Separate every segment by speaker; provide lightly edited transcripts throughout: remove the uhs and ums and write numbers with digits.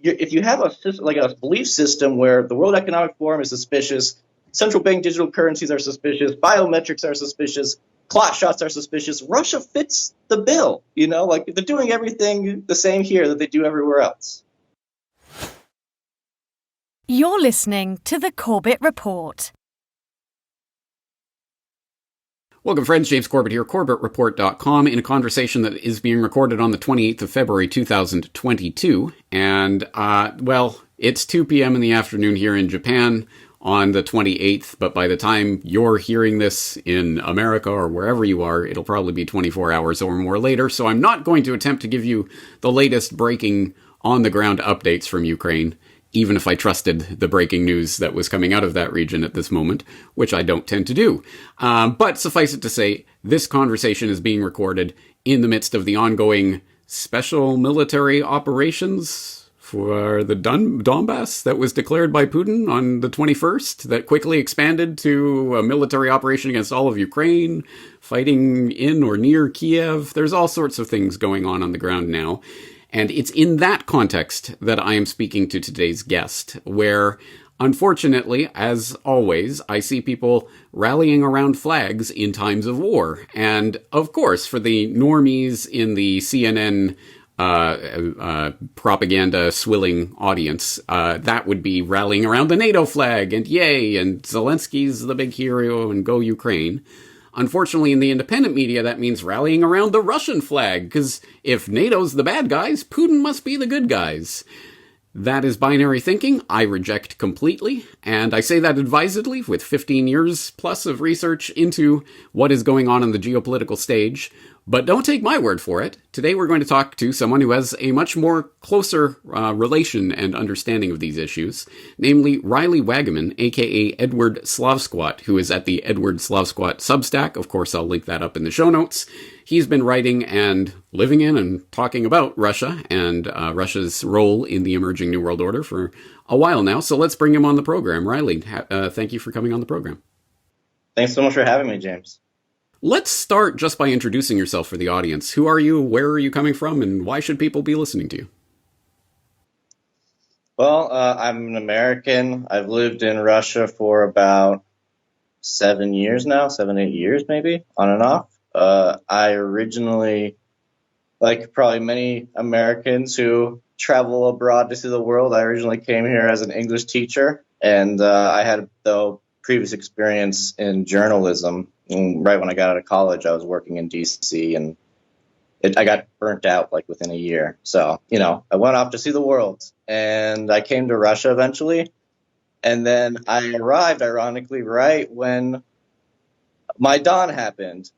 Speaker 1: if you have a system, like a belief system where the World Economic Forum is suspicious, central bank digital currencies are suspicious, biometrics are suspicious, clot shots are suspicious, Russia fits the bill. Like they're doing everything the same here that they do everywhere else.
Speaker 2: You're listening to the Corbett Report.
Speaker 3: Welcome, friends. James Corbett here, CorbettReport.com, in a conversation that is being recorded on the 28th of February, 2022. And, it's 2 p.m. in the afternoon here in Japan on the 28th, but by the time you're hearing this in America or wherever you are, it'll probably be 24 hours or more later. So I'm not going to attempt to give you the latest breaking on-the-ground updates from Ukraine, even if I trusted the breaking news that was coming out of that region at this moment, which I don't tend to do. But suffice it to say, this conversation is being recorded in the midst of the ongoing special military operations for the Donbass that was declared by Putin on the 21st, that quickly expanded to a military operation against all of Ukraine, fighting in or near Kiev. There's all sorts of things going on the ground now. And it's in that context that I am speaking to today's guest, where, unfortunately, as always, I see people rallying around flags in times of war. And, of course, for the normies in the CNN propaganda swilling audience, that would be rallying around the NATO flag, and yay, and Zelensky's the big hero, and go Ukraine. Unfortunately, in the independent media, that means rallying around the Russian flag, because if NATO's the bad guys, Putin must be the good guys. That is binary thinking I reject completely, and I say that advisedly with 15 years plus of research into what is going on the geopolitical stage. But don't take my word for it. Today we're going to talk to someone who has a much more closer relation and understanding of these issues, namely Riley Waggaman, aka Edward Slavsquat, who is at the Edward Slavsquat Substack. Of course, I'll link that up in the show notes. He's been writing and living in and talking about Russia and Russia's role in the emerging New World Order for a while now. So let's bring him on the program. Riley, thank you for coming on the program.
Speaker 1: Thanks so much for having me, James.
Speaker 3: Let's start just by introducing yourself for the audience. Who are you, where are you coming from, and why should people be listening to you?
Speaker 1: Well, I'm an American. I've lived in Russia for about 7 years now, 8 years maybe, on and off. I originally, like probably many Americans who travel abroad to see the world, I originally came here as an English teacher, and I had, though, previous experience in journalism. And right when I got out of college, I was working in D.C., and I got burnt out like within a year. So, I went off to see the world, and I came to Russia eventually. And then I arrived, ironically, right when Maidan happened,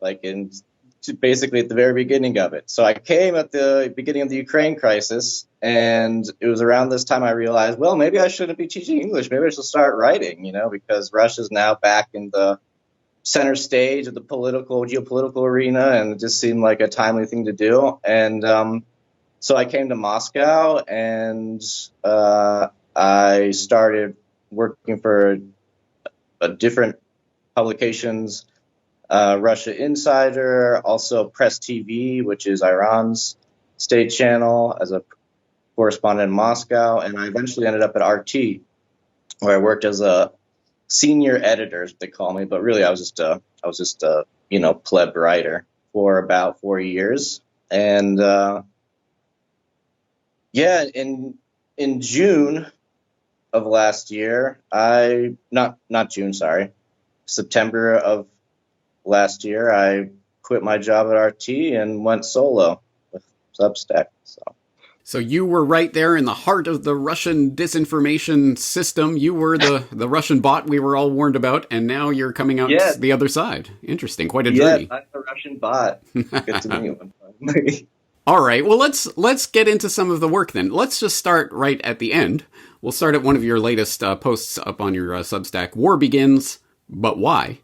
Speaker 1: basically at the very beginning of it. So I came at the beginning of the Ukraine crisis, and it was around this time I realized, well, maybe I shouldn't be teaching English. Maybe I should start writing, because Russia's now back in the center stage of the geopolitical arena, and it just seemed like a timely thing to do. And so I came to Moscow, and I started working for different publications, Russia Insider, also Press TV, which is Iran's state channel, as a correspondent in Moscow. And I eventually ended up at RT, where I worked as a senior editor, as they call me, but really I was just a pleb writer for about 4 years. And in June of last year, September of last year, I quit my job at RT and went solo with Substack.
Speaker 3: So you were right there in the heart of the Russian disinformation system. You were the Russian bot we were all warned about, and now you're coming out the other side. Interesting. Quite a journey.
Speaker 1: Yeah, I'm the Russian bot. Good to meet you.
Speaker 3: All right. Well, let's get into some of the work then. Let's just start right at the end. We'll start at one of your latest posts up on your Substack. War begins, but why?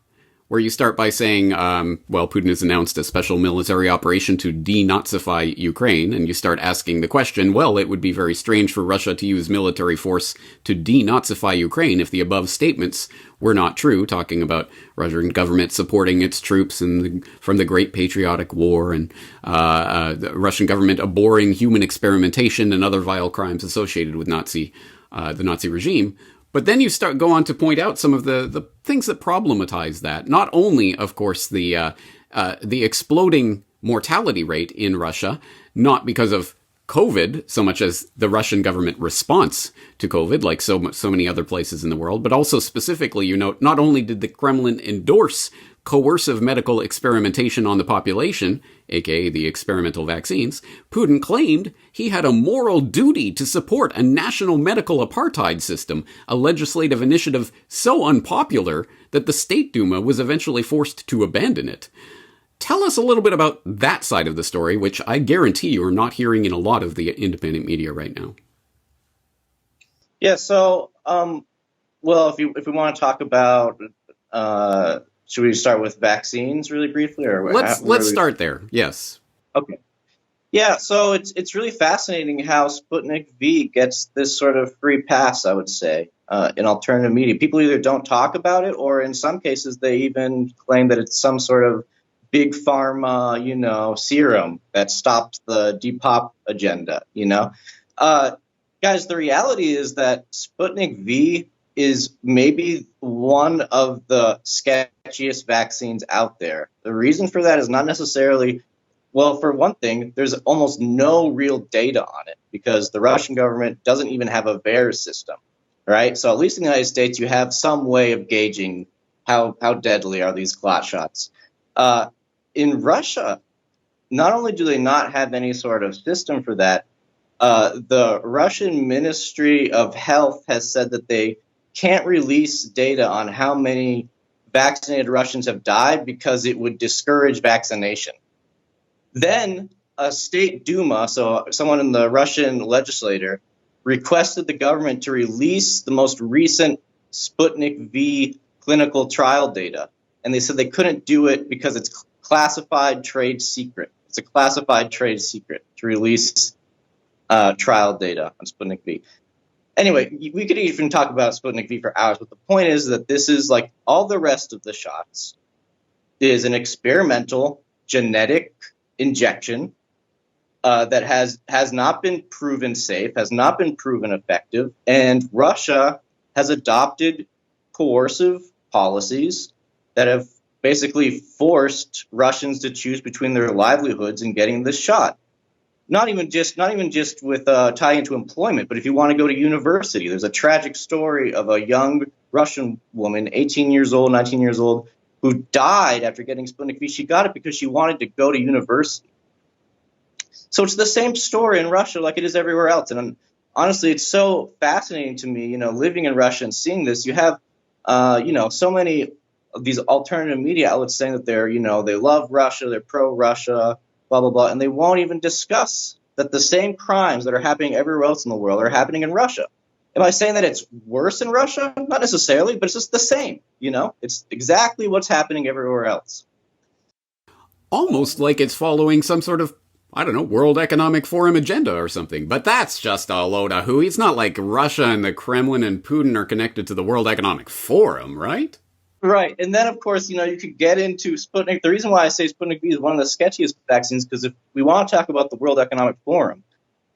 Speaker 3: where you start by saying, well, Putin has announced a special military operation to denazify Ukraine, and you start asking the question, well, it would be very strange for Russia to use military force to denazify Ukraine if the above statements were not true, talking about Russian government supporting its troops from the Great Patriotic War, and the Russian government abhorring human experimentation and other vile crimes associated with the Nazi regime. But then you go on to point out some of the things that problematize that. Not only, of course, the exploding mortality rate in Russia, not because of COVID so much as the Russian government response to COVID, like so many other places in the world, but also specifically, you note, not only did the Kremlin endorse coercive medical experimentation on the population, aka the experimental vaccines, Putin claimed he had a moral duty to support a national medical apartheid system, a legislative initiative so unpopular that the State Duma was eventually forced to abandon it. Tell us a little bit about that side of the story, which I guarantee you are not hearing in a lot of the independent media right now.
Speaker 1: Yeah, so, well, if we want to talk about, should we start with vaccines really briefly, or
Speaker 3: let's start there? Yes.
Speaker 1: Okay. Yeah, so it's really fascinating how Sputnik V gets this sort of free pass, I would say, in alternative media. People either don't talk about it, or in some cases they even claim that it's some sort of big pharma, serum that stopped the depop agenda. Guys, the reality is that Sputnik V is maybe one of the sketchiest vaccines out there. The reason for that is not necessarily, well, for one thing, there's almost no real data on it because the Russian government doesn't even have a VAERS system, right? So at least in the United States, you have some way of gauging how deadly are these clot shots. In Russia, not only do they not have any sort of system for that, the Russian Ministry of Health has said that they can't release data on how many vaccinated Russians have died because it would discourage vaccination. Then a state Duma, so someone in the Russian legislature, requested the government to release the most recent Sputnik V clinical trial data. And they said they couldn't do it because it's classified trade secret. It's a classified trade secret to release trial data on Sputnik V. Anyway, we could even talk about Sputnik V for hours, but the point is that this is like all the rest of the shots is an experimental genetic injection that has not been proven safe, has not been proven effective, and Russia has adopted coercive policies that have basically forced Russians to choose between their livelihoods and getting this shot. Not even just with tying into employment, but if you want to go to university, there's a tragic story of a young Russian woman, 18 years old, 19 years old, who died after getting Sputnik V. She got it because she wanted to go to university. So it's the same story in Russia like it is everywhere else. And honestly, it's so fascinating to me, living in Russia and seeing this. You have, so many of these alternative media outlets saying that they're, they love Russia, they're pro-Russia, blah, blah, blah, and they won't even discuss that the same crimes that are happening everywhere else in the world are happening in Russia. Am I saying that it's worse in Russia? Not necessarily, but it's just the same, It's exactly what's happening everywhere else.
Speaker 3: Almost like it's following some sort of, World Economic Forum agenda or something. But that's just a load of hooey. It's not like Russia and the Kremlin and Putin are connected to the World Economic Forum, right? Right.
Speaker 1: And then, of course, you could get into Sputnik. The reason why I say Sputnik V is one of the sketchiest vaccines, because if we want to talk about the World Economic Forum,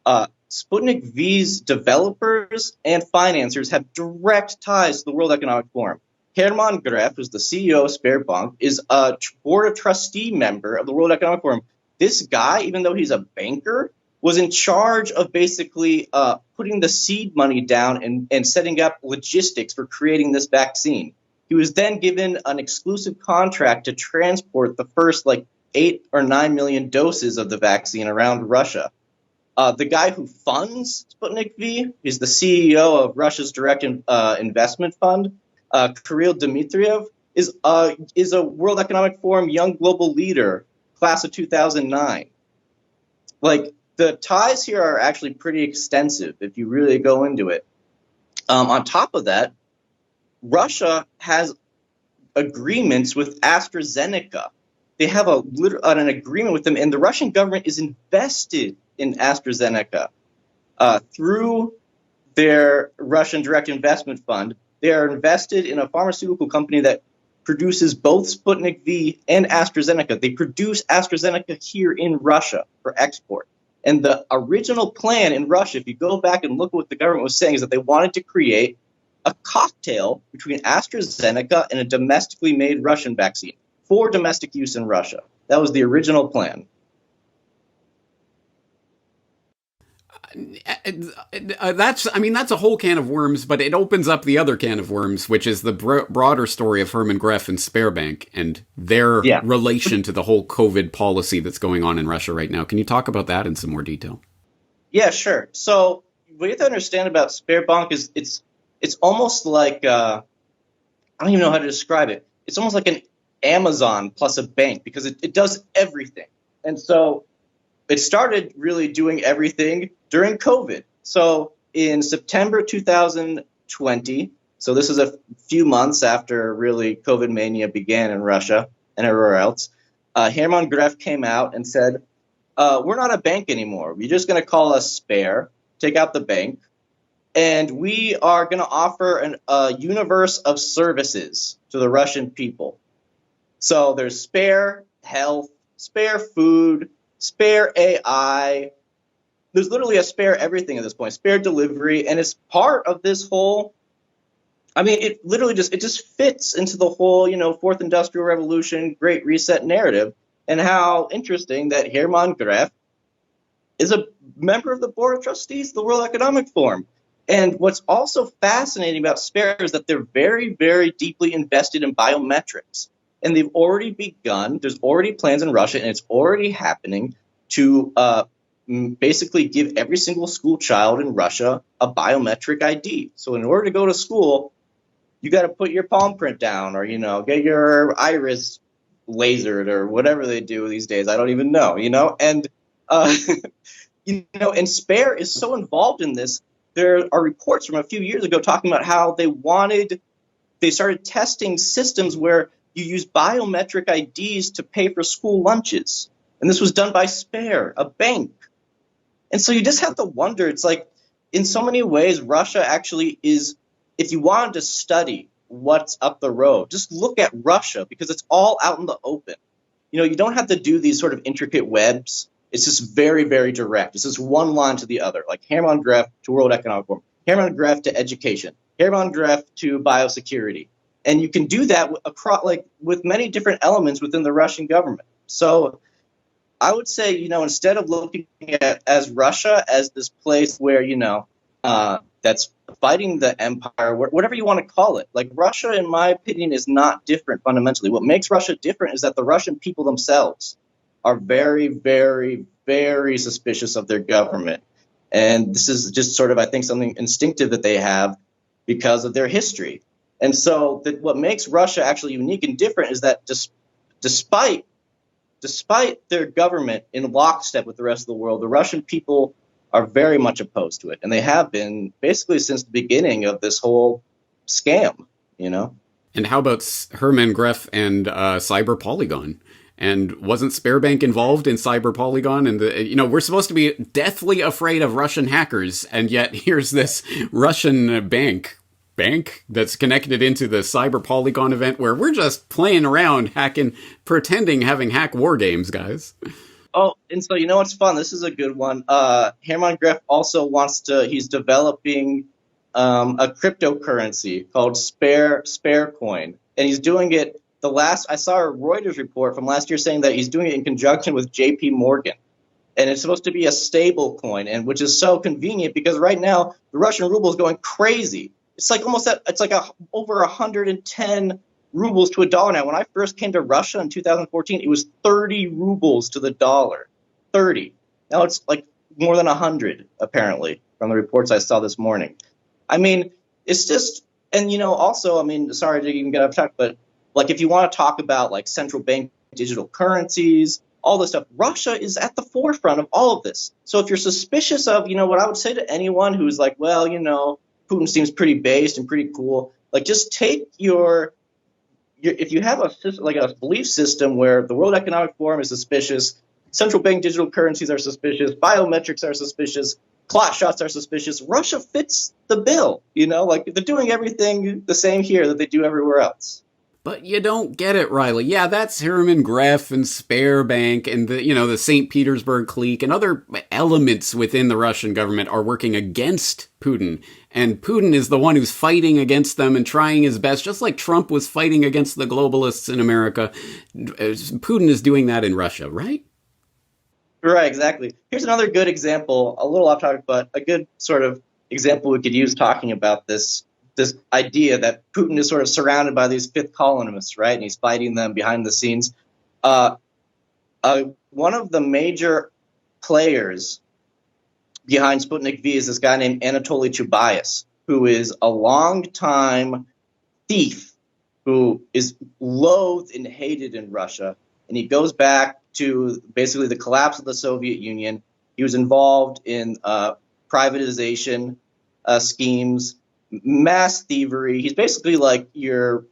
Speaker 1: Sputnik V's developers and financiers have direct ties to the World Economic Forum. Hermann Gref, who's the CEO of Sberbank, is a board of trustee member of the World Economic Forum. This guy, even though he's a banker, was in charge of basically putting the seed money down and setting up logistics for creating this vaccine. He was then given an exclusive contract to transport the first 8 or 9 million doses of the vaccine around Russia. The guy who funds Sputnik V is the CEO of Russia's direct investment fund. Kirill Dmitriev is a World Economic Forum young global leader, class of 2009. The ties here are actually pretty extensive if you really go into it. On top of that, Russia has agreements with AstraZeneca. They have an agreement with them, and the Russian government is invested in AstraZeneca through their Russian Direct Investment Fund. They are invested in a pharmaceutical company that produces both Sputnik V and AstraZeneca. They produce AstraZeneca here in Russia for export. And the original plan in Russia, if you go back and look at what the government was saying, is that they wanted to create a cocktail between AstraZeneca and a domestically made Russian vaccine for domestic use in Russia. That was the original plan.
Speaker 3: That's a whole can of worms, but it opens up the other can of worms, which is the broader story of Hermann Greff and Sperrbank and their relation to the whole COVID policy that's going on in Russia right now. Can you talk about that in some more detail?
Speaker 1: Yeah, sure. So what you have to understand about Sperrbank is it's almost like I don't even know how to describe it. It's almost like an Amazon plus a bank because it does everything. And so it started really doing everything during COVID. So in September 2020, so this is a few months after really COVID mania began in Russia and everywhere else, Hermann Greff came out and said, we're not a bank anymore. You're just going to call us Spare, take out the bank, and we are going to offer a universe of services to the Russian people. So there's Spare Health, Spare Food, Spare AI. There's literally a Spare everything at this point, Spare Delivery, and it's part of this whole. I mean, it literally just fits into the whole, Fourth Industrial Revolution, Great Reset narrative, and how interesting that Hermann Greff is a member of the Board of Trustees of the World Economic Forum. And what's also fascinating about Spare is that they're very, very deeply invested in biometrics. And they've already begun, there's already plans in Russia, and it's already happening to basically give every single school child in Russia a biometric ID. So in order to go to school, you got to put your palm print down or, get your iris lasered or whatever they do these days. I don't even know, And, and Spare is so involved in this. There are reports from a few years ago talking about how they started testing systems where you use biometric IDs to pay for school lunches. And this was done by Spare, a bank. And so you just have to wonder, it's like, in so many ways, Russia actually is, if you wanted to study what's up the road, just look at Russia because it's all out in the open. You don't have to do these sort of intricate webs. It's just very, very direct. It's just one line to the other, like Hermann Greff to World Economic Forum, Hermann Greff to education, Hermann Greff to biosecurity. And you can do that across, with many different elements within the Russian government. So I would say, instead of looking at as Russia as this place where, that's fighting the empire, whatever you want to call it, like Russia, in my opinion, is not different fundamentally. What makes Russia different is that the Russian people themselves are very, very, very suspicious of their government. And this is just sort of, I think, something instinctive that they have because of their history. And so what makes Russia actually unique and different is that despite their government in lockstep with the rest of the world, the Russian people are very much opposed to it. And they have been basically since the beginning of this whole scam,
Speaker 3: And how about Hermann Greff and Cyber Polygon? And wasn't Sperrbank involved in Cyber Polygon? And we're supposed to be deathly afraid of Russian hackers, and yet here's this Russian bank that's connected into the Cyber Polygon event where we're just playing around, pretending having hack war games, guys.
Speaker 1: Oh, and so what's fun? This is a good one. Hermann Greff also he's developing a cryptocurrency called Spare Coin, and he's doing it. I saw a Reuters report from last year saying that he's doing it in conjunction with JP Morgan. And it's supposed to be a stable coin, and which is so convenient because right now the Russian ruble is going crazy. It's like over 110 rubles to a dollar now. When I first came to Russia in 2014, it was 30 rubles to the dollar. 30. Now it's like more than 100, apparently, from the reports I saw this morning. I mean, it's just, and also, sorry to even get off track, but if you want to talk about central bank digital currencies, all this stuff, Russia is at the forefront of all of this. So if you're suspicious of, what I would say to anyone who's like, well, Putin seems pretty based and pretty cool, just take your if you have a system, like a belief system where the World Economic Forum is suspicious, central bank digital currencies are suspicious, biometrics are suspicious, clot shots are suspicious, Russia fits the bill. Like they're doing everything the same here that they do everywhere else.
Speaker 3: But you don't get it, Riley. Yeah, that's Herman Greff and Sparebank and the St. Petersburg clique and other elements within the Russian government are working against Putin. And Putin is the one who's fighting against them and trying his best, just like Trump was fighting against the globalists in America. Putin is doing that in Russia, right?
Speaker 1: Right, exactly. Here's another good example, a little off topic, but a good sort of example we could use talking about this idea that Putin is sort of surrounded by these fifth columnists, right? And he's fighting them behind the scenes. One of the major players behind Sputnik V is this guy named Anatoly Chubais, who is a longtime thief who is loathed and hated in Russia. And he goes back to basically the collapse of the Soviet Union. He was involved in privatization schemes, mass thievery. He's basically like your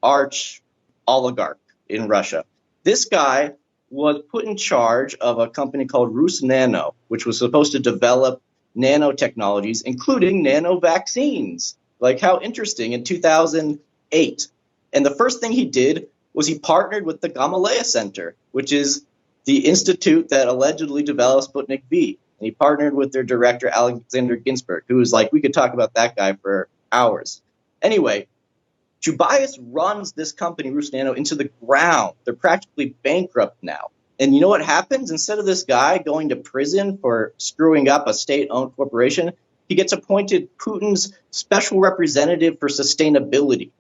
Speaker 1: arch oligarch in Russia. This guy was put in charge of a company called RusNano, which was supposed to develop nanotechnologies, including nano vaccines. Like, how interesting, in 2008. And the first thing he did was he partnered with the Gamaleya Center, which is the institute that allegedly developed Sputnik V. And he partnered with their director, Alexander Ginsburg, who was like, we could talk about that guy for hours. Anyway, Chubais runs this company, RusNano, into the ground. They're practically bankrupt now. And you know what happens? Instead of this guy going to prison for screwing up a state-owned corporation, he gets appointed Putin's special representative for sustainability.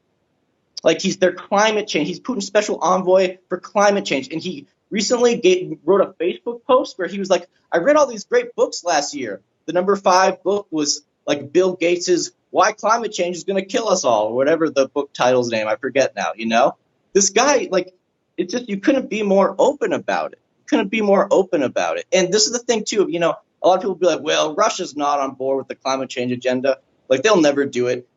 Speaker 1: Like, he's their climate change. He's Putin's special envoy for climate change. And he recently wrote a Facebook post where he was like, I read all these great books last year. The number 5 book was like Bill Gates's Why Climate Change is Going to Kill Us All, or whatever the book title's name. I forget now, This guy, like, it's just, you couldn't be more open about it. And this is the thing, too, a lot of people be like, well, Russia's not on board with the climate change agenda. Like, they'll never do it.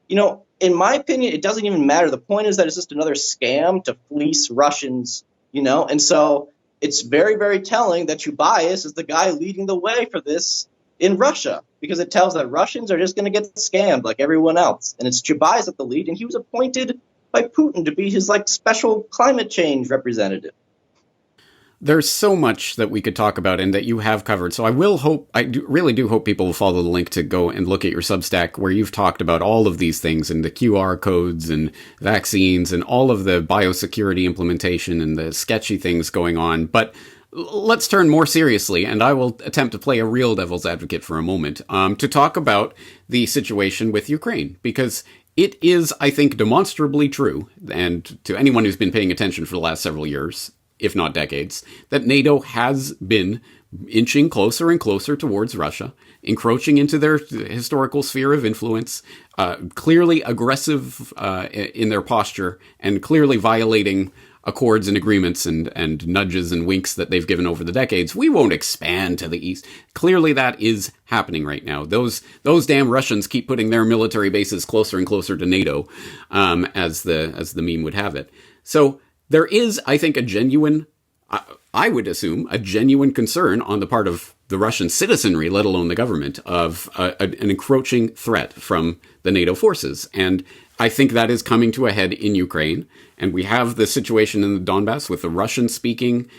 Speaker 1: In my opinion, it doesn't even matter. The point is that it's just another scam to fleece Russians, And so it's very, very telling that Chubais is the guy leading the way for this in Russia, because it tells that Russians are just going to get scammed like everyone else. And it's Chubais at the lead, and he was appointed by Putin to be his special climate change representative.
Speaker 3: There's so much that we could talk about and that you have covered. So really do hope people will follow the link to go and look at your Substack, where you've talked about all of these things and the QR codes and vaccines and all of the biosecurity implementation and the sketchy things going on. But let's turn more seriously, and I will attempt to play a real devil's advocate for a moment, to talk about the situation with Ukraine, because it is, I think, demonstrably true, and to anyone who's been paying attention for the last several years, if not decades, that NATO has been inching closer and closer towards Russia, encroaching into their historical sphere of influence, clearly aggressive in their posture, and clearly violating accords and agreements and nudges and winks that they've given over the decades. We won't expand to the east. Clearly that is happening right now. Those damn Russians keep putting their military bases closer and closer to NATO, as the meme would have it. So there is, I think, I would assume, a genuine concern on the part of the Russian citizenry, let alone the government, of an encroaching threat from the NATO forces. And I think that is coming to a head in Ukraine. And we have the situation in the Donbass with the Russian-speaking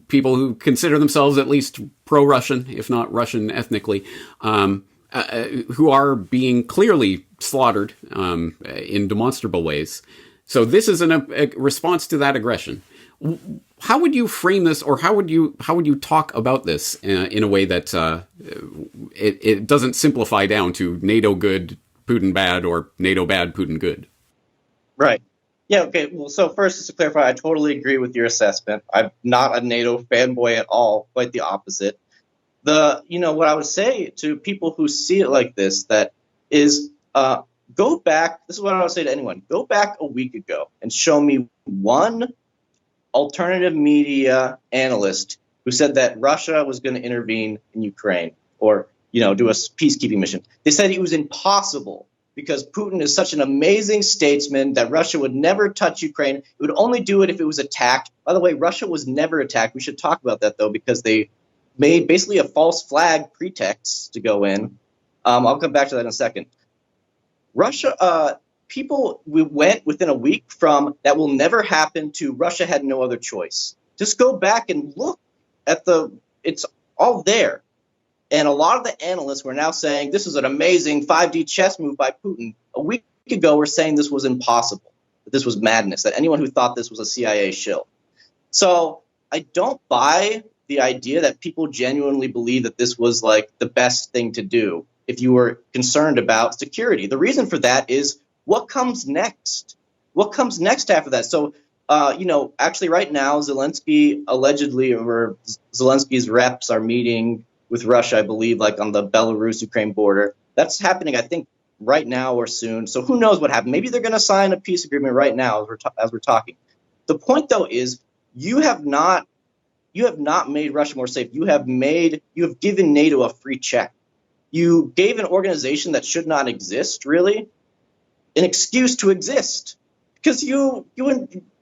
Speaker 3: people who consider themselves at least pro-Russian, if not Russian ethnically, who are being clearly slaughtered in demonstrable ways. So this is a response to that aggression. How would you frame this, or how would you talk about this in a way that it doesn't simplify down to NATO good, Putin bad, or NATO bad, Putin good? Right.
Speaker 1: Yeah, okay. Well, so first, just to clarify, I totally agree with your assessment. I'm not a NATO fanboy at all, quite the opposite. What I would say to people who see it like this, that is, go back. This is what I would say to anyone. Go back a week ago and show me one alternative media analyst who said that Russia was going to intervene in Ukraine or, do a peacekeeping mission. They said it was impossible because Putin is such an amazing statesman that Russia would never touch Ukraine. It would only do it if it was attacked. By the way, Russia was never attacked. We should talk about that, though, because they made basically a false flag pretext to go in. I'll come back to that in a second. Russia, we went within a week from that will never happen to Russia had no other choice. Just go back and look at it's all there. And a lot of the analysts were now saying this is an amazing 5D chess move by Putin. A week ago, we're saying this was impossible, that this was madness, that anyone who thought this was a CIA shill. So I don't buy the idea that people genuinely believe that this was like the best thing to do if you were concerned about security. The reason for that is what comes next? What comes next after that? So, actually right now, Zelensky's reps are meeting with Russia, I believe, like on the Belarus-Ukraine border. That's happening, I think, right now or soon. So who knows what happened? Maybe they're going to sign a peace agreement right now as we're talking. The point, though, is you have not made Russia more safe. You have given NATO a free check. You gave an organization that should not exist, really, an excuse to exist, because you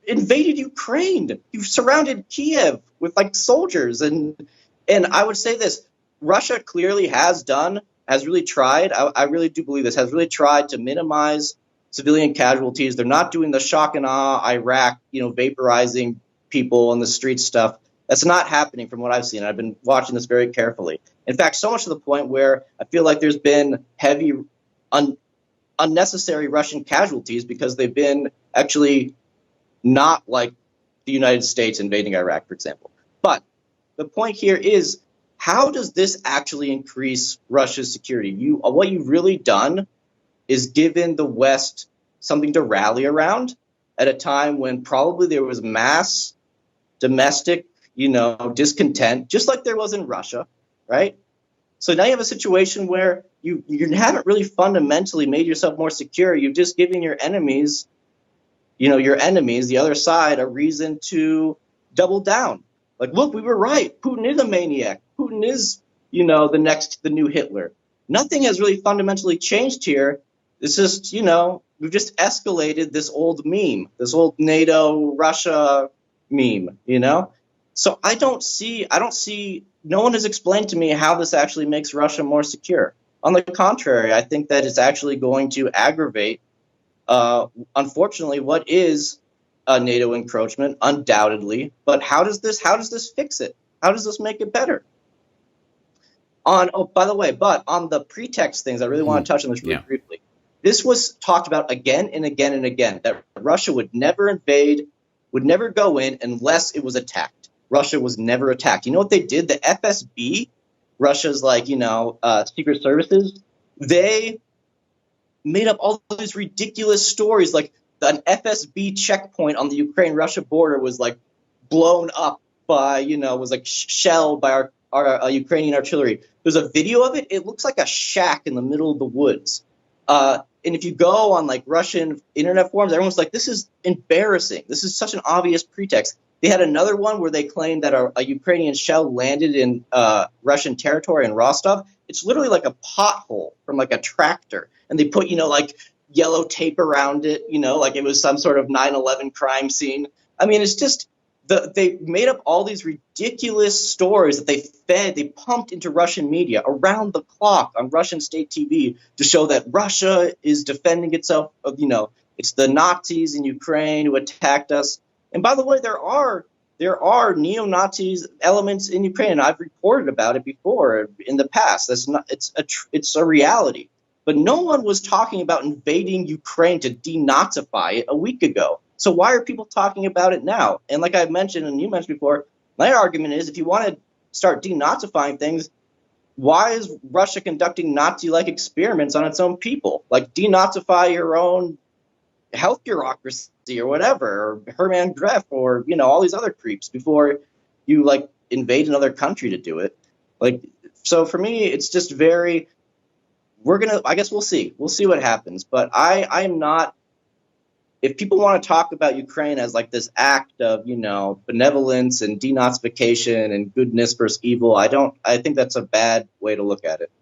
Speaker 1: invaded Ukraine. You surrounded Kiev with like soldiers, and I would say this: Russia clearly has really tried. I really do believe this has really tried to minimize civilian casualties. They're not doing the shock and awe Iraq, vaporizing people on the street stuff. That's not happening from what I've seen. I've been watching this very carefully. In fact, so much to the point where I feel like there's been heavy, unnecessary Russian casualties because they've been actually not like the United States invading Iraq, for example. But the point here is, how does this actually increase Russia's security? What you've really done is given the West something to rally around at a time when probably there was mass domestic discontent, just like there was in Russia, right? So now you have a situation where you haven't really fundamentally made yourself more secure. You've just given your enemies, the other side, a reason to double down. Like, look, we were right. Putin is a maniac. Putin is, the new Hitler. Nothing has really fundamentally changed here. It's just, we've just escalated this old meme, this old NATO Russia meme, So I don't see, no one has explained to me how this actually makes Russia more secure. On the contrary, I think that it's actually going to aggravate, unfortunately, what is a NATO encroachment, undoubtedly. But how does this fix it? How does this make it better? By the way, on the pretext things, I really want to touch on this really briefly. This was talked about again and again and again, that Russia would never invade, would never go in unless it was attacked. Russia was never attacked. You know what they did? The FSB, Russia's secret services, they made up all these ridiculous stories. Like an FSB checkpoint on the Ukraine-Russia border was like blown up by, was like shelled by our Ukrainian artillery. There's a video of it. It looks like a shack in the middle of the woods. And if you go on like Russian internet forums, everyone's like, this is embarrassing. This is such an obvious pretext. They had another one where they claimed that a Ukrainian shell landed in Russian territory in Rostov. It's literally like a pothole from like a tractor. And they put, like yellow tape around it, like it was some sort of 9/11 crime scene. I mean, it's just they made up all these ridiculous stories that they pumped into Russian media around the clock on Russian state TV to show that Russia is defending itself. It's the Nazis in Ukraine who attacked us. And by the way, there are neo-Nazis elements in Ukraine, and I've reported about it before in the past. It's a reality. But no one was talking about invading Ukraine to denazify it a week ago. So why are people talking about it now? And like I mentioned and you mentioned before, my argument is if you want to start denazifying things, why is Russia conducting Nazi-like experiments on its own people? Like denazify your own health bureaucracy or whatever, or Herman Greff, or all these other creeps before you like invade another country to do it. So for me, it's just I guess we'll see what happens. But I am not. If people want to talk about Ukraine as like this act of benevolence and denazification and goodness versus evil, I think that's a bad way to look at it.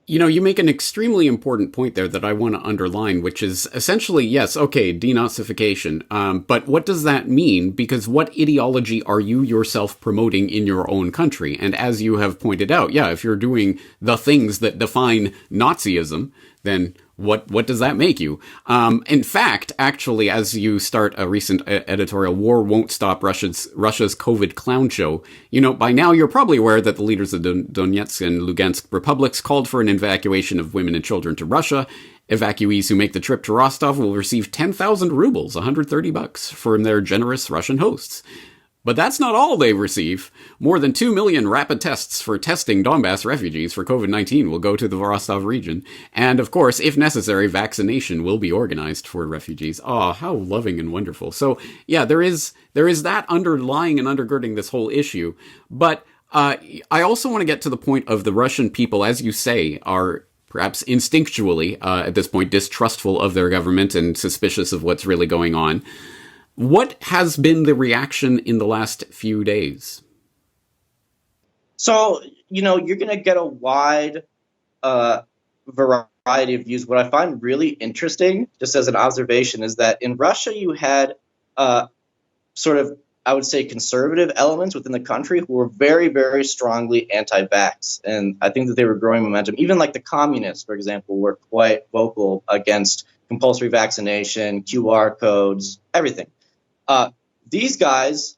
Speaker 3: You know, you make an extremely important point there that I want to underline, which is essentially, yes, okay, denazification. But what does that mean? Because what ideology are you yourself promoting in your own country? And as you have pointed out, yeah, if you're doing the things that define Nazism, then what does that make you? In fact, actually, as you start a recent editorial, "War Won't Stop Russia's COVID Clown Show," you know, by now you're probably aware that the leaders of the Donetsk and Lugansk republics called for an evacuation of women and children to Russia. Evacuees who make the trip to Rostov will receive 10,000 rubles, $130, from their generous Russian hosts. But that's not all they receive. More than 2 million rapid tests for testing Donbass refugees for COVID-19 will go to the Rostov region. And of course, if necessary, vaccination will be organized for refugees. Oh, how loving and wonderful. So yeah, there is that underlying and undergirding this whole issue. But I also want to get to the point of the Russian people, as you say, are perhaps instinctually, at this point, distrustful of their government and suspicious of what's really going on. What has been the reaction in the last few days?
Speaker 1: So, you know, you're going to get a wide variety of views. What I find really interesting, just as an observation, is that in Russia you had sort of, I would say, conservative elements within the country who were very, very strongly anti-vax. And I think that they were growing momentum. Even like the communists, for example, were quite vocal against compulsory vaccination, QR codes, everything. These guys,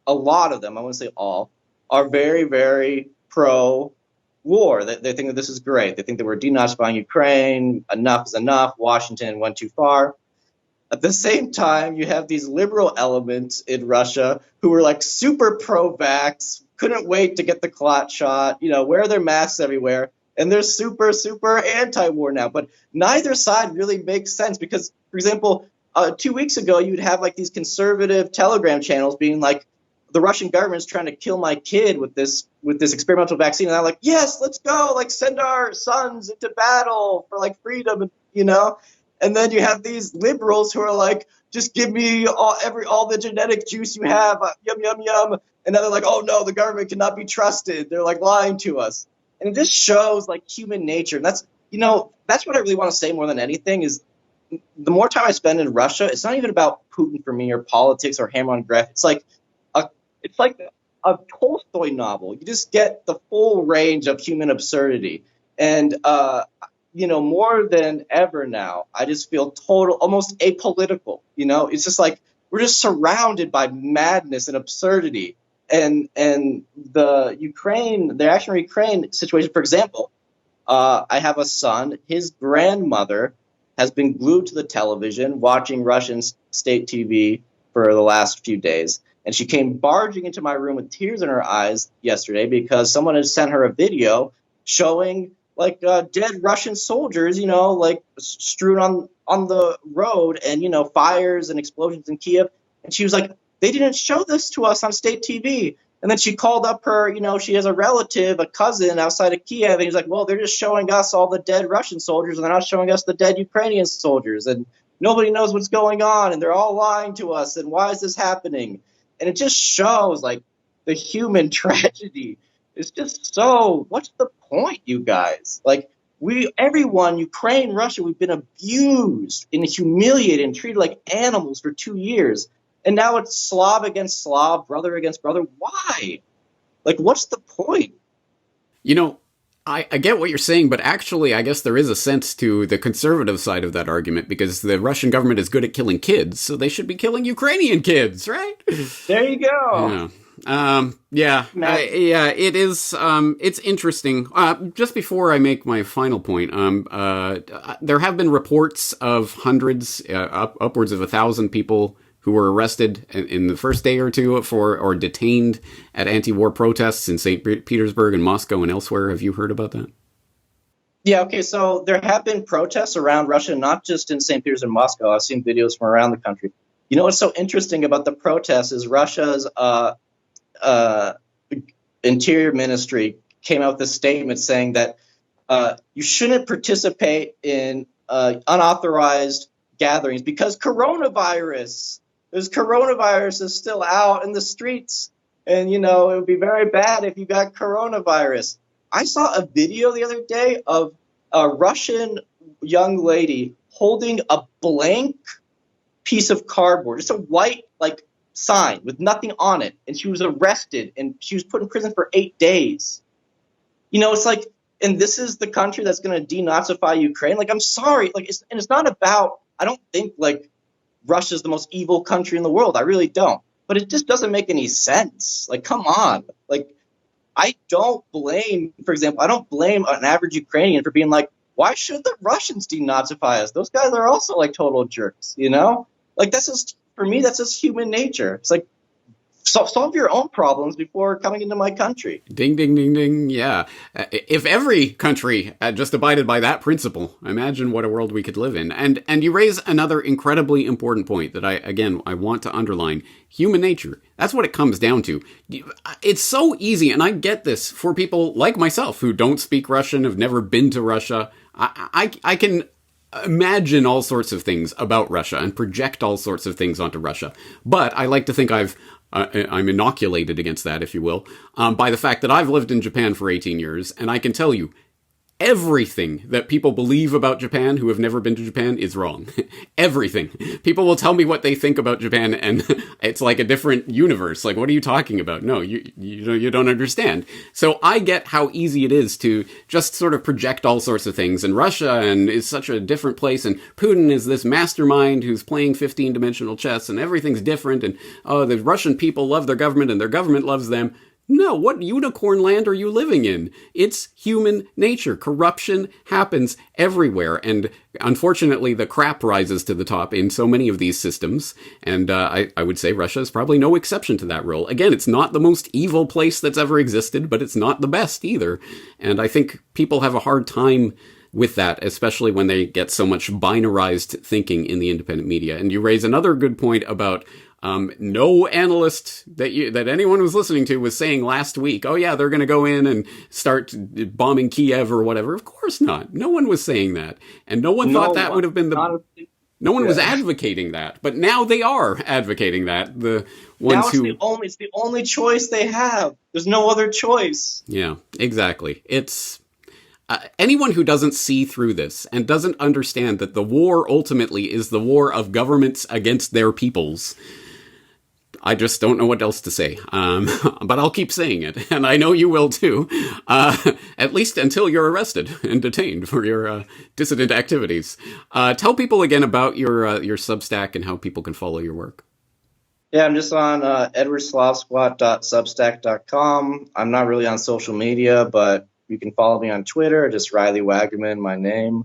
Speaker 1: a lot of them, I wouldn't say all, are very, very pro-war. They think that this is great. They think that we're denazifying Ukraine. Enough is enough. Washington went too far. At the same time, you have these liberal elements in Russia who are like super pro-vax, couldn't wait to get the clot shot, you know, wear their masks everywhere. And they're super, super anti-war now. But neither side really makes sense because, for example, 2 weeks ago, you'd have like these conservative Telegram channels being like, the Russian government's trying to kill my kid with this experimental vaccine. And I'm like, yes, let's go, like send our sons into battle for like freedom, you know? And then you have these liberals who are like, just give me all the genetic juice you have, yum, yum, yum. And then they're like, oh no, the government cannot be trusted. They're like lying to us. And it just shows like human nature. And that's, you know, that's what I really want to say more than anything is, the more time I spend in Russia, it's not even about Putin for me or politics or hammer on Gref. It's like a Tolstoy novel. You just get the full range of human absurdity. And, you know, more than ever now, I just feel almost apolitical. You know, it's just like we're just surrounded by madness and absurdity. And the actual Ukraine situation, for example, I have a son, his grandmother has been glued to the television watching Russian state TV for the last few days. And she came barging into my room with tears in her eyes yesterday because someone had sent her a video showing like dead Russian soldiers, you know, like strewn on the road and, you know, fires and explosions in Kiev. And she was like, they didn't show this to us on state TV. And then she called up her, you know, she has a relative, a cousin outside of Kiev. And he's like, well, they're just showing us all the dead Russian soldiers and they're not showing us the dead Ukrainian soldiers. And nobody knows what's going on. And they're all lying to us. And why is this happening? And it just shows like the human tragedy. It's just so, what's the point, you guys? Like everyone, Ukraine, Russia, we've been abused and humiliated and treated like animals for 2 years. And now it's Slav against Slav, brother against brother. Why? Like, what's the point?
Speaker 3: You know, I get what you're saying, but actually, I guess there is a sense to the conservative side of that argument because the Russian government is good at killing kids, so they should be killing Ukrainian kids, right?
Speaker 1: There you go.
Speaker 3: Yeah. It is. It's interesting. Just before I make my final point, there have been reports of hundreds, upwards of 1,000 people who were arrested in the first day or two or detained at anti-war protests in St. Petersburg and Moscow and elsewhere. Have you heard about that?
Speaker 1: Yeah, okay, so there have been protests around Russia, not just in St. Petersburg and Moscow. I've seen videos from around the country. You know what's so interesting about the protests is Russia's interior ministry came out with a statement saying that you shouldn't participate in unauthorized gatherings because coronavirus is still out in the streets. And, you know, it would be very bad if you got coronavirus. I saw a video the other day of a Russian young lady holding a blank piece of cardboard, just a white like sign with nothing on it, and she was arrested and she was put in prison for 8 days. It's like, and this is the country that's going to denazify Ukraine. Like, I'm sorry, like, it's not about. I don't think like Russia's the most evil country in the world. I really don't. But it just doesn't make any sense. Like, come on. Like, I don't blame an average Ukrainian for being like, why should the Russians denazify us? Those guys are also like total jerks, Like, for me, that's just human nature. It's like, solve your own problems before coming into my country.
Speaker 3: Ding, ding, ding, ding. Yeah. If every country just abided by that principle, imagine what a world we could live in. And you raise another incredibly important point that I want to underline. Human nature. That's what it comes down to. It's so easy, and I get this, for people like myself who don't speak Russian, have never been to Russia. I can imagine all sorts of things about Russia and project all sorts of things onto Russia. But I like to think I'm inoculated against that, if you will, by the fact that I've lived in Japan for 18 years, and I can tell you, everything that people believe about Japan who have never been to Japan is wrong. Everything. People will tell me what they think about Japan, and it's like a different universe. Like, what are you talking about? No, you don't understand. So I get how easy it is to just sort of project all sorts of things. And Russia is such a different place, and Putin is this mastermind who's playing 15-dimensional chess, and everything's different, and the Russian people love their government, and their government loves them. No, what unicorn land are you living in? It's human nature. Corruption happens everywhere. And unfortunately, the crap rises to the top in so many of these systems. And I would say Russia is probably no exception to that rule. Again, it's not the most evil place that's ever existed, but it's not the best either. And I think people have a hard time with that, especially when they get so much binarized thinking in the independent media. And you raise another good point about no analyst that anyone was listening to was saying last week, oh yeah, they're going to go in and start bombing Kiev or whatever. Of course not. No one was saying that. And no one thought that would have been no one was advocating that. But now they are advocating that. The ones
Speaker 1: it's the only choice they have. There's no other choice.
Speaker 3: Yeah, exactly. It's anyone who doesn't see through this and doesn't understand that the war ultimately is the war of governments against their peoples. I just don't know what else to say, but I'll keep saying it, and I know you will too, at least until you're arrested and detained for your dissident activities. Tell people again about your Substack and how people can follow your work.
Speaker 1: Yeah, I'm just on edwardslavsquat.substack.com. I'm not really on social media, but you can follow me on Twitter, just Riley Waggaman, my name.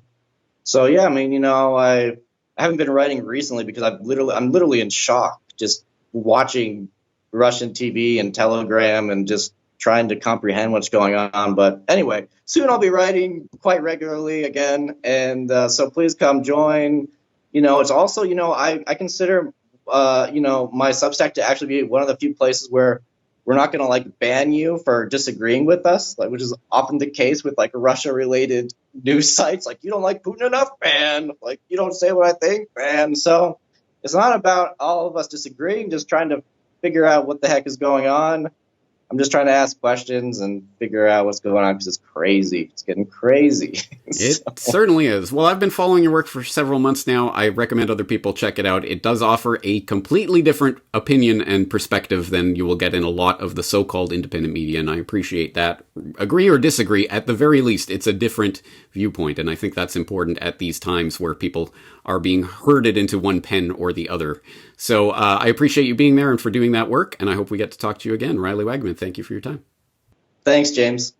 Speaker 1: So yeah, I mean, I haven't been writing recently because I'm literally in shock, just watching Russian TV and Telegram and just trying to comprehend what's going on. But anyway, soon I'll be writing quite regularly again. And so please come join. It's also, I consider, my Substack to actually be one of the few places where we're not going to ban you for disagreeing with us, which is often the case with Russia related news sites. Like, you don't like Putin enough, ban. Like, you don't say what I think, ban. So it's not about all of us disagreeing, just trying to figure out what the heck is going on. I'm just trying to ask questions and figure out what's going on because it's crazy. It's getting crazy.
Speaker 3: It certainly is. Well, I've been following your work for several months now. I recommend other people check it out. It does offer a completely different opinion and perspective than you will get in a lot of the so-called independent media, and I appreciate that. Agree or disagree, at the very least, it's a different viewpoint, and I think that's important at these times where people are being herded into one pen or the other. So I appreciate you being there and for doing that work, and I hope we get to talk to you again. Riley Waggaman, thank you for your time.
Speaker 1: Thanks, James.